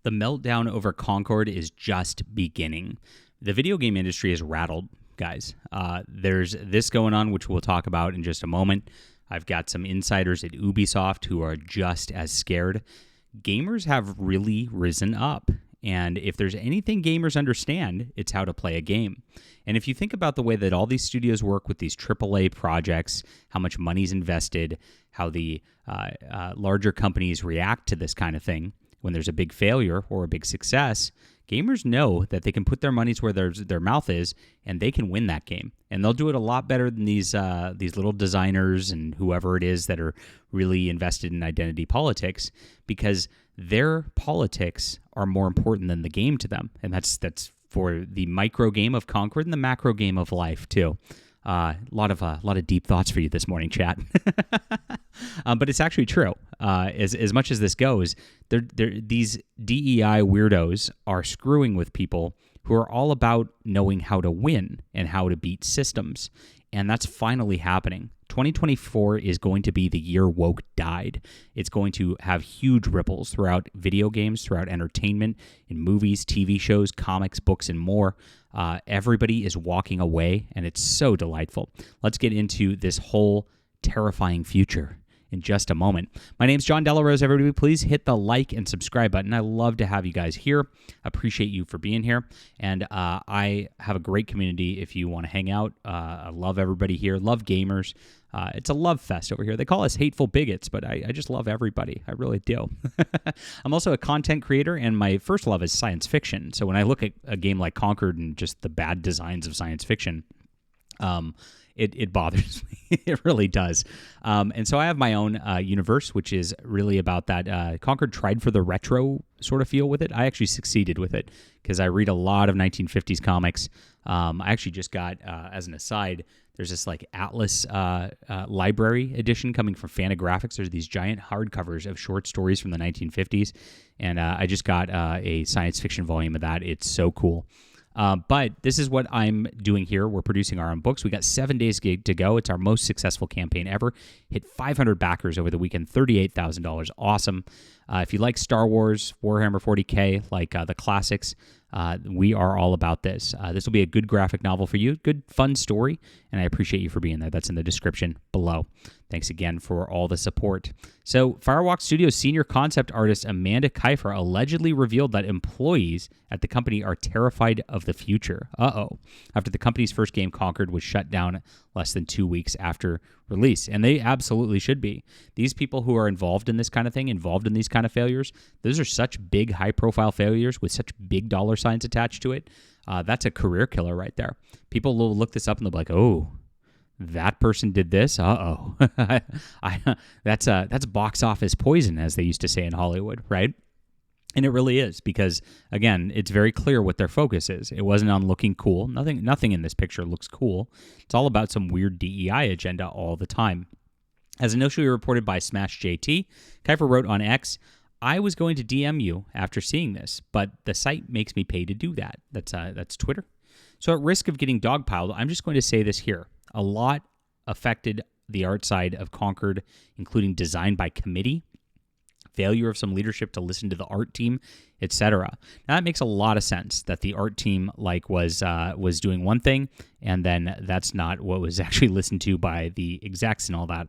The meltdown over Concord is just beginning. The video game industry is rattled, guys. There's this going on, which we'll talk about in just a moment. I've got some insiders at Ubisoft who are just as scared. Gamers have really risen up. And if there's anything gamers understand, it's how to play a game. And if you think about the way that all these studios work with these AAA projects, how much money's invested, how the larger companies react to this kind of thing, when there's a big failure or a big success, gamers know that they can put their monies where their mouth is, and they can win that game. And they'll do it a lot better than these little designers and whoever it is that are really invested in identity politics, because their politics are more important than the game to them. And that's for the micro game of Concord and the macro game of life too. A lot of deep thoughts for you this morning, chat. But it's actually true. As much as this goes, these DEI weirdos are screwing with people who are all about knowing how to win and how to beat systems. And that's finally happening. 2024 is going to be the year woke died. It's going to have huge ripples throughout video games, throughout entertainment, in movies, TV shows, comics, books, and more. Everybody is walking away, and it's so delightful. Let's get into this whole terrifying future in just a moment. My name's John Delarose. Everybody, please hit the like and subscribe button. I love to have you guys here. Appreciate you for being here. And I have a great community if you want to hang out. I love everybody here. Love gamers. It's a love fest over here. They call us hateful bigots, but I just love everybody. I really do. I'm also a content creator, and my first love is science fiction. So when I look at a game like Concord and just the bad designs of science fiction, it bothers me. It really does. And so I have my own universe, which is really about that. Concord tried for the retro sort of feel with it. I actually succeeded with it because I read a lot of 1950s comics. I actually just got, as an aside, there's this like Atlas library edition coming from Fantagraphics. There's these giant hardcovers of short stories from the 1950s. And I just got a science fiction volume of that. It's so cool. But this is what I'm doing here. We're producing our own books. We got 7 days to go. It's our most successful campaign ever. Hit 500 backers over the weekend, $38,000. Awesome. If you like Star Wars, Warhammer 40K, like the classics, we are all about this. This will be a good graphic novel for you, good fun story, and I appreciate you for being there. That's in the description below. Thanks again for all the support. So, Firewalk Studios senior concept artist Amanda Kiefer allegedly revealed that employees at the company are terrified of the future. After the company's first game, Concord, was shut down less than 2 weeks after release. And they absolutely should be. These people who are involved in this kind of thing, involved in these kind of failures, those are such big, high-profile failures with such big dollar signs attached to it. That's a career killer right there. People will look this up and they'll be like, oh, that person did this? That's box office poison, as they used to say in Hollywood, right? And it really is, because, again, it's very clear what their focus is. It wasn't on looking cool. Nothing in this picture looks cool. It's all about some weird DEI agenda all the time. As initially reported by Smash JT, Kiefer wrote on X, I was going to DM you after seeing this, but the site makes me pay to do that. That's Twitter. So at risk of getting dogpiled, I'm just going to say this here. A lot affected the art side of Concord, including design by committee, failure of some leadership to listen to the art team, etc. Now that makes a lot of sense that the art team was doing one thing, and then that's not what was actually listened to by the execs and all that.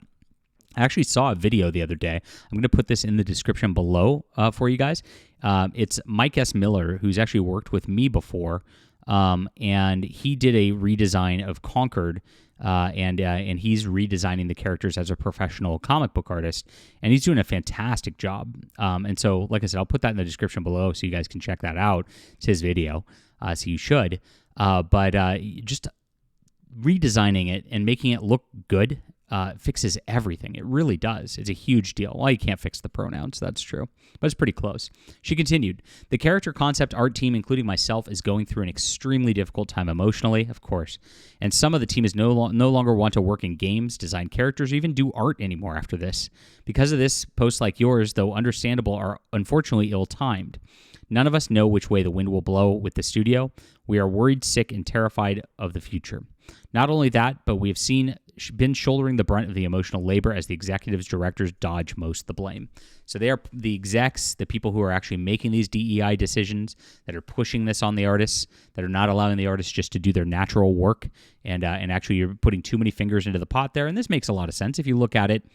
I actually saw a video the other day. I'm going to put this in the description below for you guys. It's Mike S. Miller, who's actually worked with me before, and he did a redesign of Concord. And he's redesigning the characters as a professional comic book artist, and he's doing a fantastic job. And so, like I said, I'll put that in the description below so you guys can check that out. It's his video, so you should. But just redesigning it and making it look good fixes everything. It really does. It's a huge deal. Well, you can't fix the pronouns, that's true, but it's pretty close. She continued, the character concept art team, including myself, is going through an extremely difficult time emotionally, of course, and some of the team is no longer want to work in games, design characters, or even do art anymore after this. Because of this, posts like yours, though understandable, are unfortunately ill-timed. None of us know which way the wind will blow with the studio. We are worried, sick, and terrified of the future. Not only that, but we have seen been shouldering the brunt of the emotional labor as the executives, directors dodge most of the blame. So they are the execs, the people who are actually making these DEI decisions, that are pushing this on the artists, that are not allowing the artists just to do their natural work, and actually you're putting too many fingers into the pot there. And this makes a lot of sense if you look at it.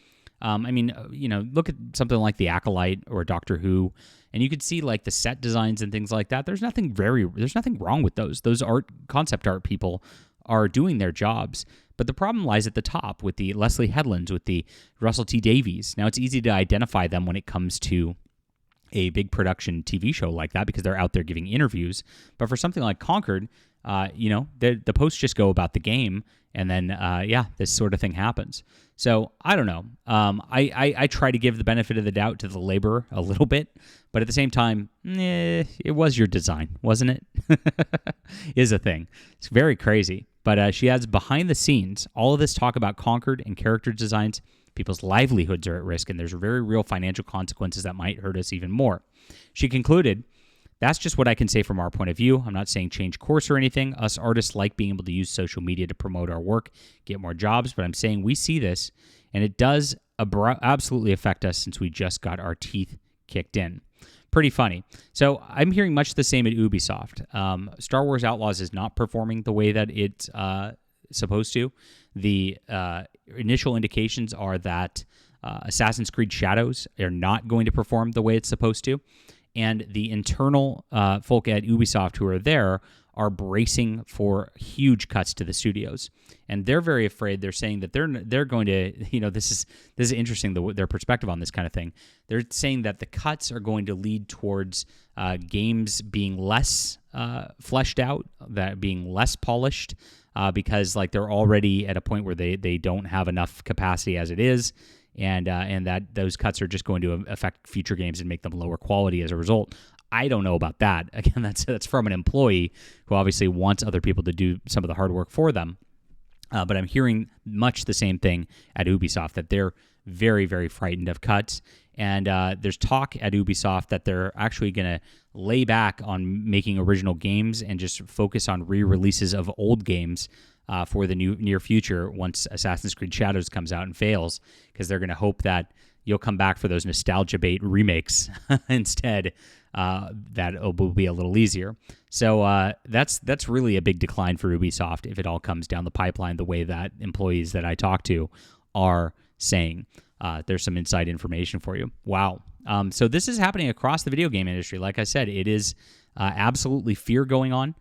Look at something like The Acolyte or Doctor Who, and you could see like the set designs and things like that. There's nothing wrong with those. Those concept art people are doing their jobs. But the problem lies at the top with the Leslie Headlands, with the Russell T Davies. Now, it's easy to identify them when it comes to a big production TV show like that because they're out there giving interviews. But for something like Concord, the posts just go about the game, and then, this sort of thing happens. So I don't know. I try to give the benefit of the doubt to the laborer a little bit, but at the same time, it was your design, wasn't it? Is a thing. It's very crazy. But she adds, behind the scenes, all of this talk about Concord and character designs, people's livelihoods are at risk, and there's very real financial consequences that might hurt us even more. She concluded, that's just what I can say from our point of view. I'm not saying change course or anything. Us artists like being able to use social media to promote our work, get more jobs, but I'm saying we see this, and it does absolutely affect us since we just got our teeth kicked in. Pretty funny. So I'm hearing much the same at Ubisoft. Star Wars Outlaws is not performing the way that it's supposed to. The initial indications are that Assassin's Creed Shadows are not going to perform the way it's supposed to. And the internal folk at Ubisoft who are there are bracing for huge cuts to the studios, and they're very afraid. They're saying that they're going to, this is interesting, their perspective on this kind of thing. They're saying that the cuts are going to lead towards games being less fleshed out, that being less polished, because like they're already at a point where they don't have enough capacity as it is. And that those cuts are just going to affect future games and make them lower quality as a result. I don't know about that. Again, that's from an employee who obviously wants other people to do some of the hard work for them. But I'm hearing much the same thing at Ubisoft, that they're very, very frightened of cuts. And there's talk at Ubisoft that they're actually going to lay back on making original games and just focus on re-releases of old games for the near future once Assassin's Creed Shadows comes out and fails, because they're going to hope that you'll come back for those nostalgia bait remakes instead. That will be a little easier. So that's really a big decline for Ubisoft if it all comes down the pipeline the way that employees that I talk to are saying. There's some inside information for you. Wow. So this is happening across the video game industry. Like I said, it is absolutely fear going on.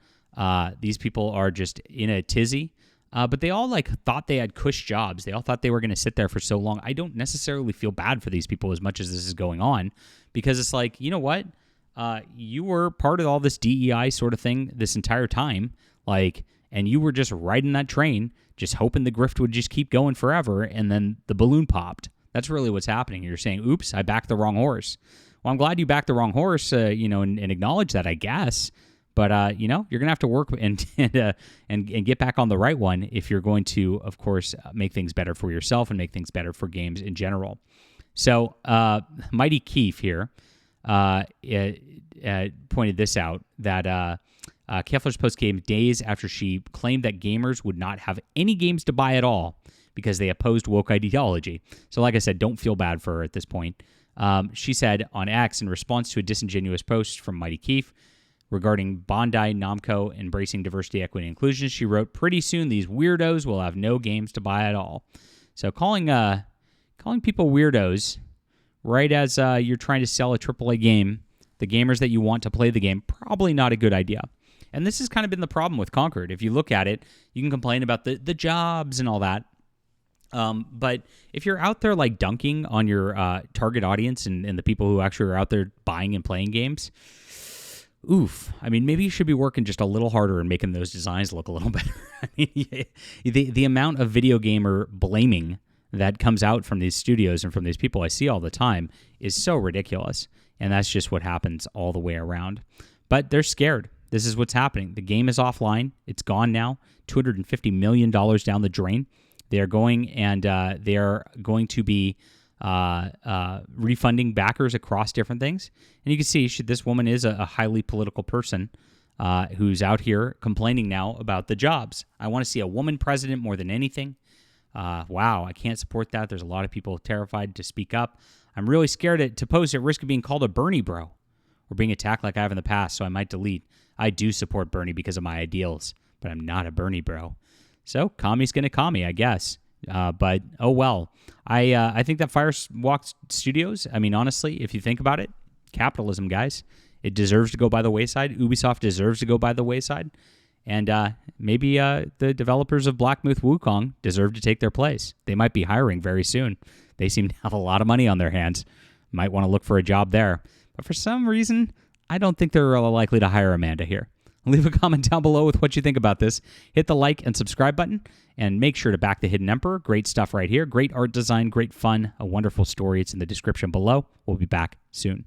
These people are just in a tizzy. But they all thought they had cush jobs. They all thought they were going to sit there for so long. I don't necessarily feel bad for these people as much as this is going on, because it's like, you know what? You were part of all this DEI sort of thing this entire time, and you were just riding that train, just hoping the grift would just keep going forever, and then the balloon popped. That's really what's happening. You're saying, oops, I backed the wrong horse. Well, I'm glad you backed the wrong horse, and acknowledge that, I guess. But, you're going to have to work and get back on the right one if you're going to, of course, make things better for yourself and make things better for games in general. So Mighty Keefe here pointed this out, that Kefler's post came days after she claimed that gamers would not have any games to buy at all because they opposed woke ideology. So like I said, don't feel bad for her at this point. She said on X, in response to a disingenuous post from Mighty Keefe regarding Bandai Namco embracing diversity, equity, and inclusion, she wrote, "Pretty soon these weirdos will have no games to buy at all." So calling people weirdos right as you're trying to sell a AAA game, the gamers that you want to play the game, probably not a good idea. And this has kind of been the problem with Concord. If you look at it, you can complain about the jobs and all that. But if you're out there dunking on your target audience and the people who actually are out there buying and playing games, oof. I mean, maybe you should be working just a little harder and making those designs look a little better. I mean, the amount of video gamer blaming that comes out from these studios and from these people I see all the time is so ridiculous. And that's just what happens all the way around. But they're scared. This is what's happening. The game is offline. It's gone now. $250 million down the drain. They are going and they are going to be refunding backers across different things. And you can see this woman is a highly political person who's out here complaining now about the jobs. I want to see a woman president more than anything. Wow, I can't support that. There's a lot of people terrified to speak up. I'm really scared to post at risk of being called a Bernie bro or being attacked like I have in the past, so I might delete. I do support Bernie because of my ideals, but I'm not a Bernie bro. So commie's going to commie, I guess. But oh well. I think that Firewalk Studios, I mean, honestly, if you think about it, capitalism, guys, it deserves to go by the wayside. Ubisoft deserves to go by the wayside. And maybe the developers of Black Myth Wukong deserve to take their place. They might be hiring very soon. They seem to have a lot of money on their hands. Might want to look for a job there. But for some reason, I don't think they're likely to hire Amanda here. Leave a comment down below with what you think about this. Hit the like and subscribe button, and make sure to back the Hidden Emperor. Great stuff right here. Great art design, great fun, a wonderful story. It's in the description below. We'll be back soon.